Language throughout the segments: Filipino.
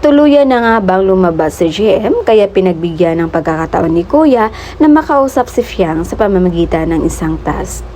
Tuluyan na nga bang lumabas si GM kaya pinagbigyan ng pagkakataon ni Kuya na makausap si Fiang sa pamamagitan ng isang task.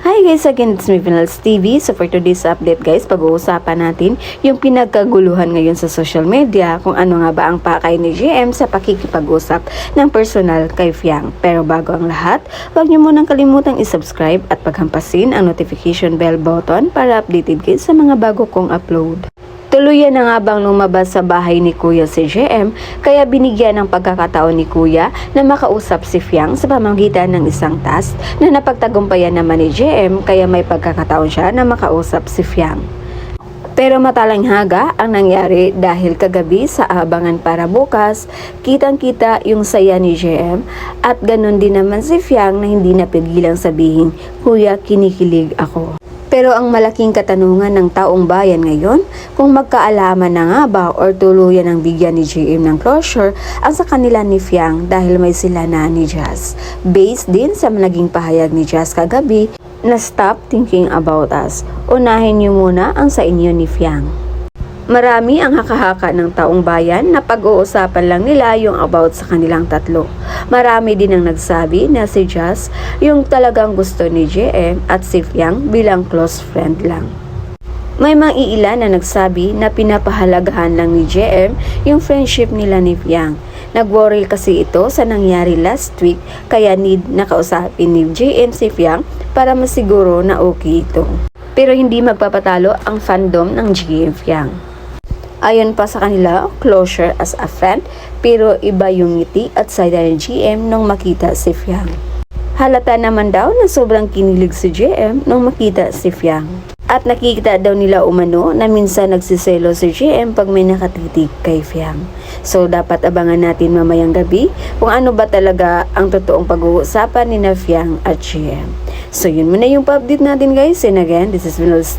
Hi guys, again it's me Vinals TV. So for today's update guys, pag-uusapan natin yung pinagkaguluhan ngayon sa social media kung ano nga ba ang pakay ni GM sa pakikipag-usap ng personal kay Fiang. Pero bago ang lahat, huwag niyo munang kalimutang isubscribe at paghampasin ang notification bell button para updated kayo sa mga bago kong upload. Tuluyan na nga bang lumabas sa bahay ni Kuya si GM kaya binigyan ng pagkakataon ni Kuya na makausap si Fiang sa pamamagitan ng isang task na napagtagumpayan naman ni GM kaya may pagkakataon siya na makausap si Fiang. Pero matalanghaga ang nangyari dahil kagabi sa abangan para bukas, kitang-kita yung saya ni GM at ganun din naman si Fiang na hindi napigilang sabihin, "Kuya, kinikilig ako." Pero ang malaking katanungan ng taong bayan ngayon, kung magkaalaman na nga ba or tuluyan ang bigyan ni GM ng closure ang sa kanila ni Fiang dahil may sila na ni Jazz. Based din sa naging pahayag ni Jazz kagabi na stop thinking about us. Unahin niyo muna ang sa inyo ni Fiang. Marami ang haka-haka ng taong bayan na pag-uusapan lang nila yung about sa kanilang tatlo. Marami din ang nagsabi na si Jazz yung talagang gusto ni GM at si Fiang bilang close friend lang. May mga iilan na nagsabi na pinapahalagahan lang ni GM yung friendship nila ni Fiang. Nag-worry kasi ito sa nangyari last week kaya need na kausapin ni GM si Fiang para masiguro na okay ito. Pero hindi magpapatalo ang fandom ng GM Fiang. Ayon pa sa kanila, closure as a friend, pero iba yung ngiti at saya ni GM nung makita si Fiang. Halata naman daw na sobrang kinilig si GM nung makita si Fiang. At nakikita daw nila umano na minsan nagsiselo si GM pag may nakatitig kay Fiang. So dapat abangan natin mamayang gabi kung ano ba talaga ang totoong pag-uusapan ni na Fiang at GM. So yun muna yung pa-update natin guys. And again, this is Vinals